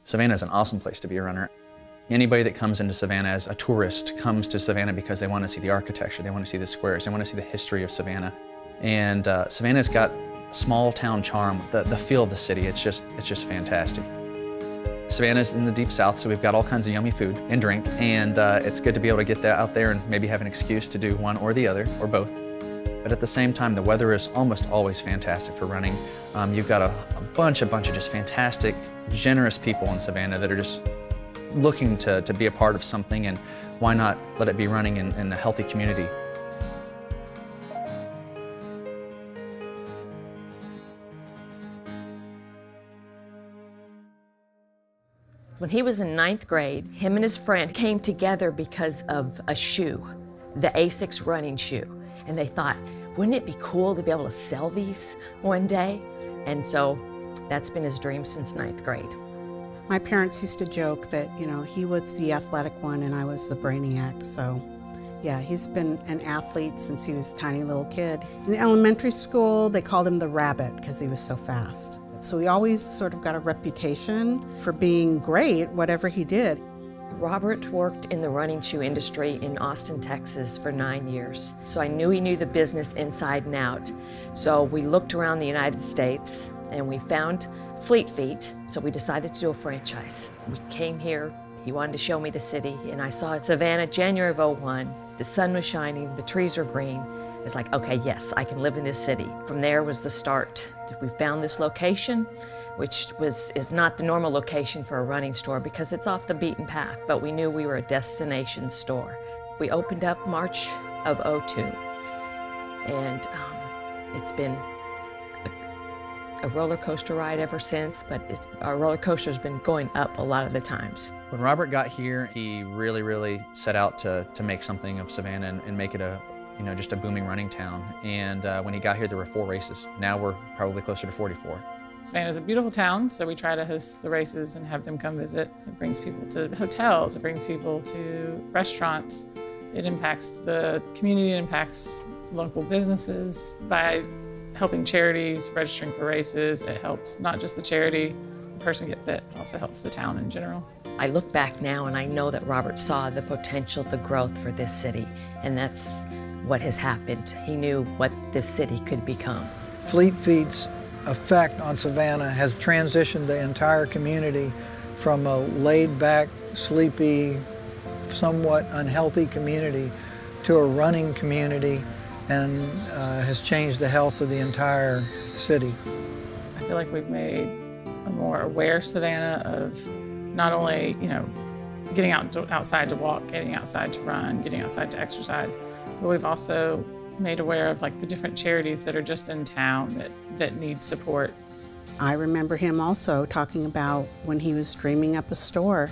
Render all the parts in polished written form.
Savannah is an awesome place to be a runner. Anybody that comes into Savannah as a tourist comes to Savannah because they want to see the architecture, they want to see the squares, they want to see the history of Savannah. And Savannah's got small town charm, the feel of the city, it's just fantastic. Savannah's in the deep south, so we've got all kinds of yummy food and drink, and it's good to be able to get that out there and maybe have an excuse to do one or the other, or both. But at the same time, the weather is almost always fantastic for running. You've got a bunch of just fantastic, generous people in Savannah that are just looking to be a part of something, and why not let it be running in a healthy community. When he was in 9th grade, him and his friend came together because of a shoe, the Asics running shoe. And they thought, wouldn't it be cool to be able to sell these one day? And so that's been his dream since 9th grade. My parents used to joke that, you know, he was the athletic one and I was the brainiac. So yeah, he's been an athlete since he was a tiny little kid. In elementary school, they called him the rabbit because he was so fast. So he always sort of got a reputation for being great, whatever he did. Robert worked in the running shoe industry in Austin, Texas for 9 years. So I knew he knew the business inside and out. So we looked around the United States and we found Fleet Feet, so we decided to do a franchise. We came here, he wanted to show me the city, and I saw Savannah, January of '01. The sun was shining, the trees were green. It's like, okay, yes, I can live in this city. From there was the start. We found this location, which is not the normal location for a running store because it's off the beaten path, but we knew we were a destination store. We opened up March of '02, and it's been a roller coaster ride ever since, but our roller coaster's been going up a lot of the times. When Robert got here, he really set out to make something of Savannah and make it just a booming running town. And when he got here, there were 4 races. Now we're probably closer to 44. Savannah's a beautiful town, so we try to host the races and have them come visit. It brings people to hotels, it brings people to restaurants. It impacts the community, it impacts local businesses. By helping charities, registering for races, it helps not just the charity, the person get fit, it also helps the town in general. I look back now and I know that Robert saw the potential, the growth for this city, and that's what has happened. He knew what this city could become. Fleet Feet's effect on Savannah has transitioned the entire community from a laid-back, sleepy, somewhat unhealthy community to a running community, and has changed the health of the entire city. I feel like we've made a more aware Savannah of not only, getting outside to walk, getting outside to run, getting outside to exercise, but we've also made aware of the different charities that are just in town that need support. I remember him also talking about when he was dreaming up a store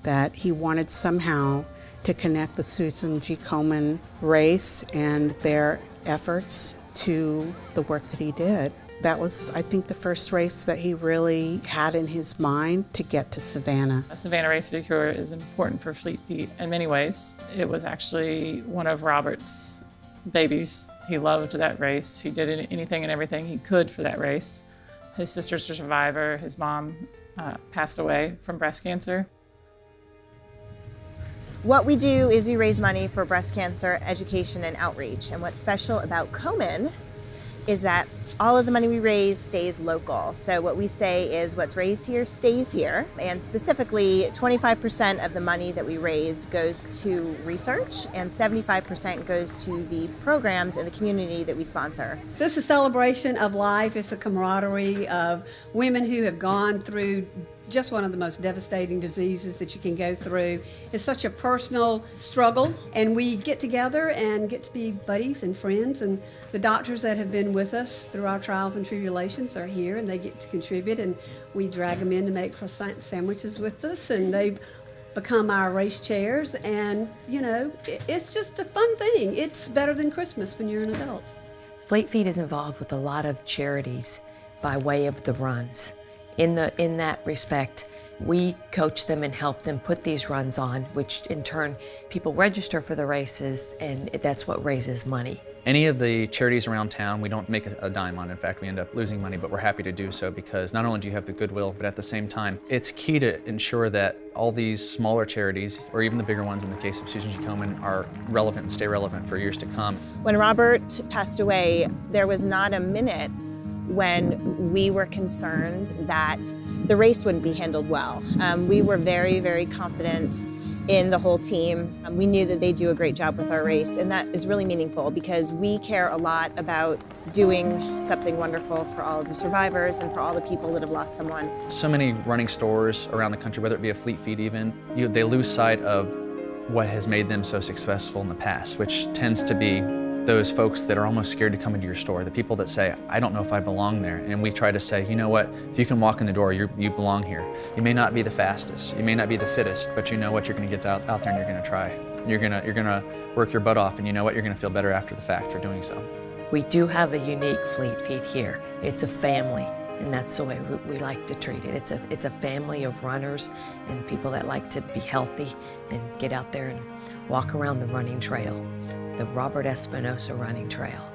that he wanted somehow to connect the Susan G. Komen race and their efforts to the work that he did. That was, I think, the first race that he really had in his mind to get to Savannah. A Savannah Race for the Cure is important for Fleet Feet in many ways. It was actually one of Robert's babies. He loved that race. He did anything and everything he could for that race. His sister's a survivor. His mom passed away from breast cancer. What we do is we raise money for breast cancer education and outreach. And what's special about Komen is that all of the money we raise stays local. So what we say is what's raised here stays here. And specifically, 25% of the money that we raise goes to research and 75% goes to the programs in the community that we sponsor. This is a celebration of life. It's a camaraderie of women who have gone through just one of the most devastating diseases that you can go through. It's such a personal struggle, and we get together and get to be buddies and friends, and the doctors that have been with us through our trials and tribulations are here, and they get to contribute, and we drag them in to make croissant sandwiches with us, and they've become our race chairs, and it's just a fun thing. It's better than Christmas when you're an adult. Fleet Feet is involved with a lot of charities by way of the runs. In that respect, we coach them and help them put these runs on, which in turn, people register for the races, and that's what raises money. Any of the charities around town, we don't make a dime on. In fact, we end up losing money, but we're happy to do so because not only do you have the goodwill, but at the same time, it's key to ensure that all these smaller charities, or even the bigger ones in the case of Susan G. Komen, are relevant and stay relevant for years to come. When Robert passed away, there was not a minute when we were concerned that the race wouldn't be handled well. We were very, very confident in the whole team. We knew that they do a great job with our race, and that is really meaningful because we care a lot about doing something wonderful for all of the survivors and for all the people that have lost someone. So many running stores around the country, whether it be a Fleet Feet even, they lose sight of what has made them so successful in the past, which tends to be those folks that are almost scared to come into your store, the people that say, I don't know if I belong there. And we try to say, you know what, if you can walk in the door, you belong here. You may not be the fastest, you may not be the fittest, but you know what, you're gonna get out there and you're gonna try. You're gonna work your butt off, and you know what, you're gonna feel better after the fact for doing so. We do have a unique Fleet Feet here. It's a family, and that's the way we like to treat it. It's a family of runners and people that like to be healthy and get out there and walk around the running trail, the Robert Espinoza running trail.